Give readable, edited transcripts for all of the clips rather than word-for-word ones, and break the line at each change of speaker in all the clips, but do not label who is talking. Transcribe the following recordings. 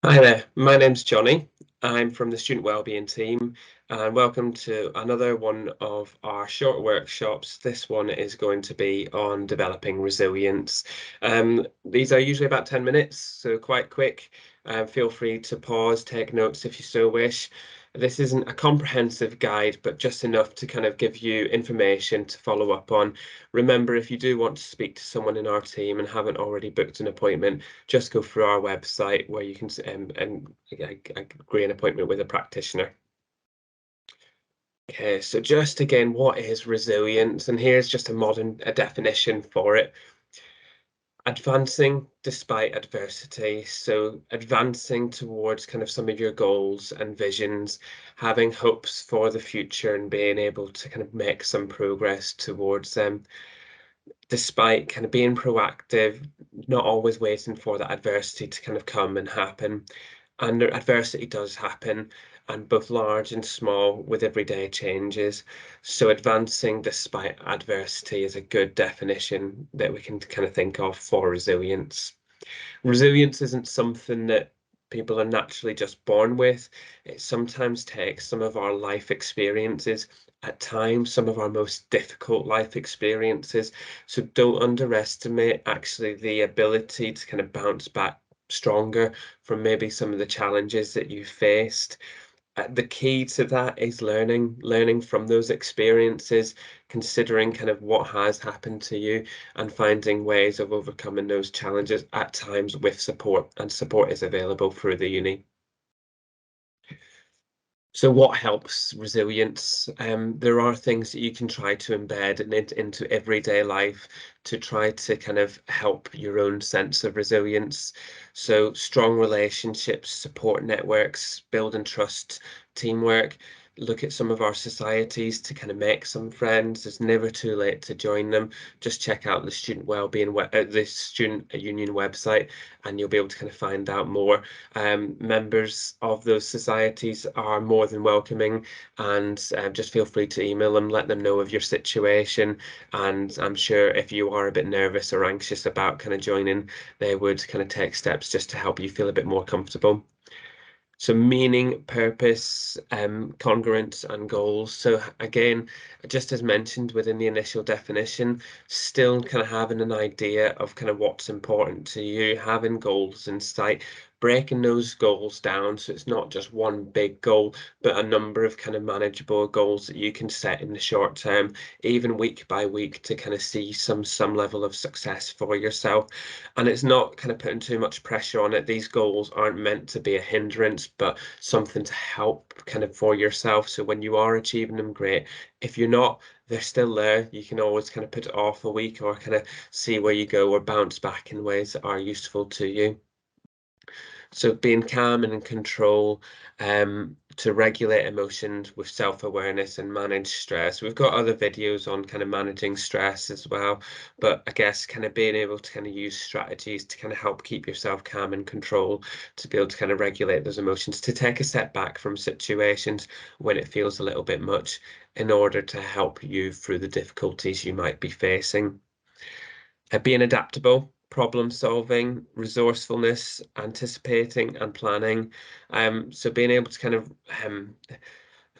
Hi there, my name's Johnny. I'm from the Student Wellbeing team, and welcome to another one of our short workshops. This one is going to be on developing resilience. These are usually about 10 minutes, so quite quick. Feel free to pause, take notes if you so wish. This isn't a comprehensive guide, but just enough to kind of give you information to follow up on. Remember, if you do want to speak to someone in our team and haven't already booked an appointment, just go through our website where you can agree an appointment with a practitioner. Okay, so just again, what is resilience? And here's just a definition for it. Advancing despite adversity. So advancing towards kind of some of your goals and visions, having hopes for the future and being able to kind of make some progress towards them, despite kind of being proactive, not always waiting for that adversity to kind of come and happen. And adversity does happen, and both large and small with everyday changes. So advancing despite adversity is a good definition that we can kind of think of for resilience. Resilience isn't something that people are naturally just born with. It sometimes takes some of our life experiences, at times some of our most difficult life experiences. So don't underestimate actually the ability to kind of bounce back stronger from maybe some of the challenges that you faced. The key to that is learning from those experiences, considering kind of what has happened to you and finding ways of overcoming those challenges at times with support, and support is available through the uni. So what helps resilience? There are things that you can try to embed into everyday life to try to kind of help your own sense of resilience. So strong relationships, support networks, building trust, teamwork. Look at some of our societies to kind of make some friends. It's never too late to join them. Just check out the the student union website, and you'll be able to kind of find out more. Members of those societies are more than welcoming, and just feel free to email them, let them know of your situation. And I'm sure if you are a bit nervous or anxious about kind of joining, they would kind of take steps just to help you feel a bit more comfortable. So meaning, purpose, congruence, and goals. So again, just as mentioned within the initial definition, still kind of having an idea of kind of what's important to you, having goals in sight, breaking those goals down so it's not just one big goal, but a number of kind of manageable goals that you can set in the short term, even week by week, to kind of see some level of success for yourself. And it's not kind of putting too much pressure on it. These goals aren't meant to be a hindrance, but something to help kind of for yourself. So when you are achieving them, great. If you're not, they're still there. You can always kind of put it off a week or kind of see where you go or bounce back in ways that are useful to you. So being calm and in control, to regulate emotions with self-awareness and manage stress. We've got other videos on kind of managing stress as well, but I guess kind of being able to kind of use strategies to kind of help keep yourself calm and control, to be able to kind of regulate those emotions, to take a step back from situations when it feels a little bit much, in order to help you through the difficulties you might be facing. Being adaptable, problem solving, resourcefulness, anticipating and planning. So being able to kind of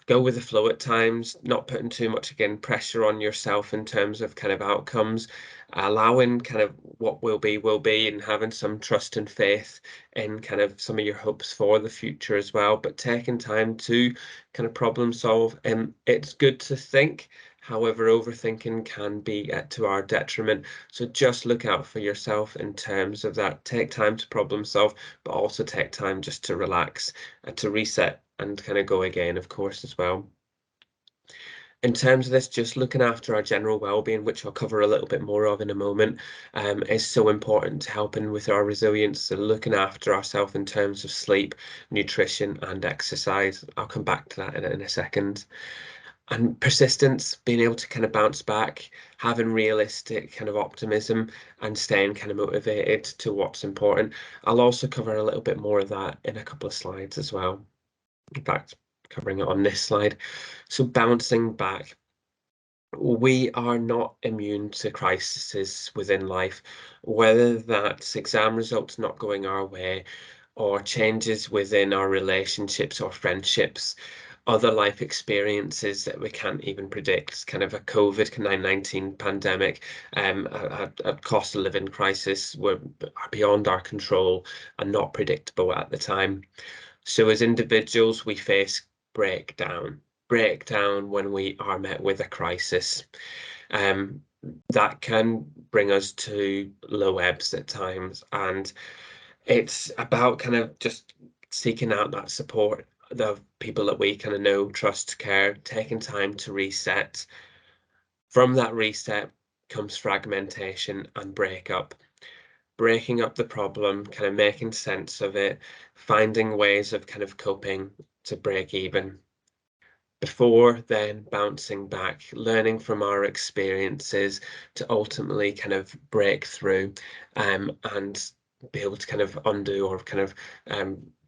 go with the flow at times, not putting too much, again, pressure on yourself in terms of kind of outcomes, allowing kind of what will be, and having some trust and faith in kind of some of your hopes for the future as well, but taking time to kind of problem solve. And it's good to think. However, overthinking can be to our detriment. So just look out for yourself in terms of that. Take time to problem solve, but also take time just to relax and to reset and kind of go again, of course, as well. In terms of this, just looking after our general well-being, which I'll cover a little bit more of in a moment, is so important to helping with our resilience. So looking after ourselves in terms of sleep, nutrition, and exercise. I'll come back to that in a second. And persistence, being able to kind of bounce back, having realistic kind of optimism, and staying kind of motivated to what's important. I'll also cover a little bit more of that in a couple of slides as well. In fact, covering it on this slide. So bouncing back, we are not immune to crises within life, whether that's exam results not going our way, or changes within our relationships or friendships, other life experiences that we can't even predict, kind of a COVID-19 pandemic, a cost of living crisis are beyond our control and not predictable at the time. So as individuals, we face breakdown when we are met with a crisis. Um, that can bring us to low ebbs at times, and it's about kind of just seeking out that support, the people that we kind of know, trust, care, taking time to reset. From that reset comes fragmentation and breakup. Breaking up the problem, kind of making sense of it, finding ways of kind of coping to break even. Before then bouncing back, learning from our experiences to ultimately kind of break through, and be able to kind of undo or kind of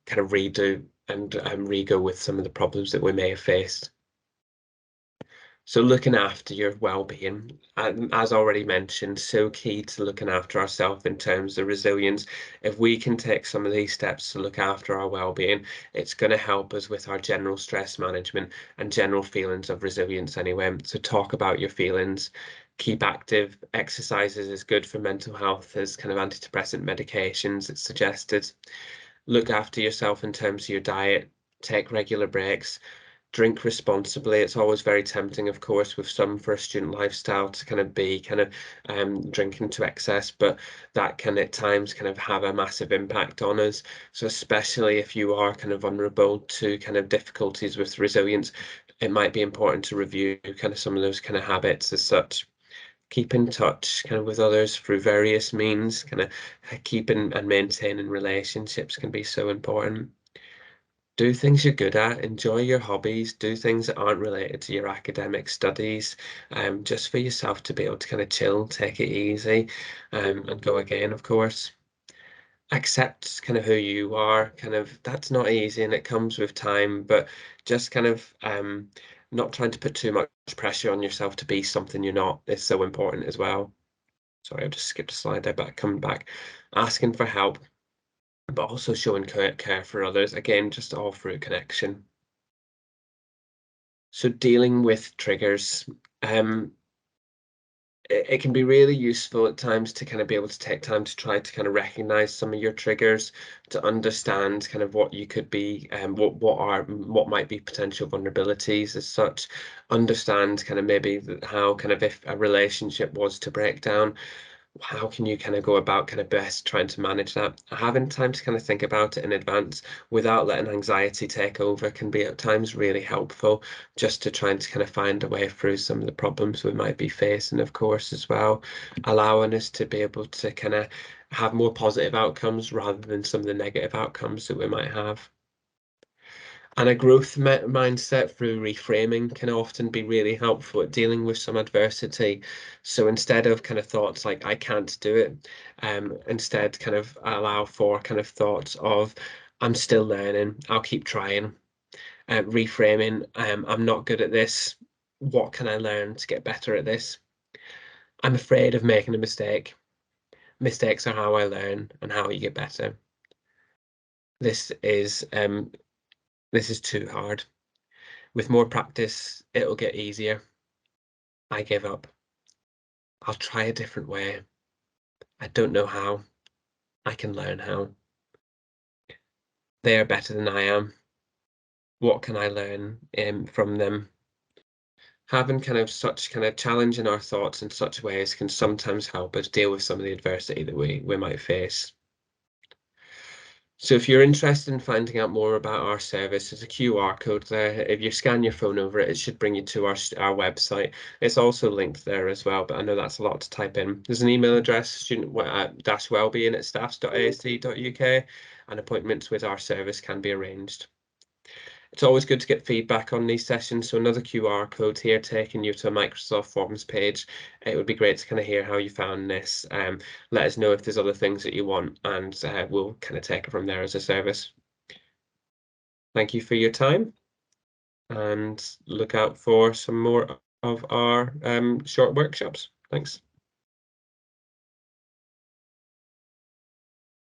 redo and re-go with some of the problems that we may have faced. So looking after your well-being, as already mentioned, so key to looking after ourselves in terms of resilience. If we can take some of these steps to look after our well-being, it's going to help us with our general stress management and general feelings of resilience anyway. So talk about your feelings, keep active. Exercises is good for mental health as kind of antidepressant medications, it's suggested. Look after yourself in terms of your diet, take regular breaks, drink responsibly. It's always very tempting, of course, with some for a student lifestyle to kind of be drinking to excess, but that can at times kind of have a massive impact on us. So especially if you are kind of vulnerable to kind of difficulties with resilience, it might be important to review kind of some of those kind of habits as such. Keep in touch kind of with others through various means, kind of keeping and maintaining relationships can be so important. Do things you're good at, enjoy your hobbies, do things that aren't related to your academic studies, just for yourself to be able to kind of chill, take it easy, and go again, of course. Accept kind of who you are, kind of that's not easy and it comes with time, but just kind of not trying to put too much pressure on yourself to be something you're not is so important as well. Sorry, I just skipped a slide there, but coming back. Asking for help, but also showing care for others. Again, just all through connection. So dealing with triggers, it can be really useful at times to kind of be able to take time to try to kind of recognize some of your triggers, to understand kind of what you could be, what might be potential vulnerabilities as such, understand kind of maybe how kind of if a relationship was to break down, how can you kind of go about kind of best trying to manage that? Having time to kind of think about it in advance without letting anxiety take over can be at times really helpful, just to trying to kind of find a way through some of the problems we might be facing, of course, as well, allowing us to be able to kind of have more positive outcomes rather than some of the negative outcomes that we might have. And a growth mindset through reframing can often be really helpful at dealing with some adversity. So instead of kind of thoughts like, I can't do it, instead kind of allow for kind of thoughts of, I'm still learning, I'll keep trying. Reframing, I'm not good at this. What can I learn to get better at this? I'm afraid of making a mistake. Mistakes are how I learn and how you get better. This is too hard. With more practice, it'll get easier. I give up. I'll try a different way. I don't know how. I can learn how. They are better than I am. What can I learn from them? Having kind of such kind of challenging our thoughts in such ways can sometimes help us deal with some of the adversity that we might face. So if you're interested in finding out more about our service, there's a QR code there. If you scan your phone over it, it should bring you to our website. It's also linked there as well, but I know that's a lot to type in. There's an email address, student-wellbeing@staffs.asd.uk, and appointments with our service can be arranged. It's always good to get feedback on these sessions. So another QR code here taking you to a Microsoft Forms page. It would be great to kind of hear how you found this. Let us know if there's other things that you want, and we'll kind of take it from there as a service. Thank you for your time, and look out for some more of our short workshops. Thanks.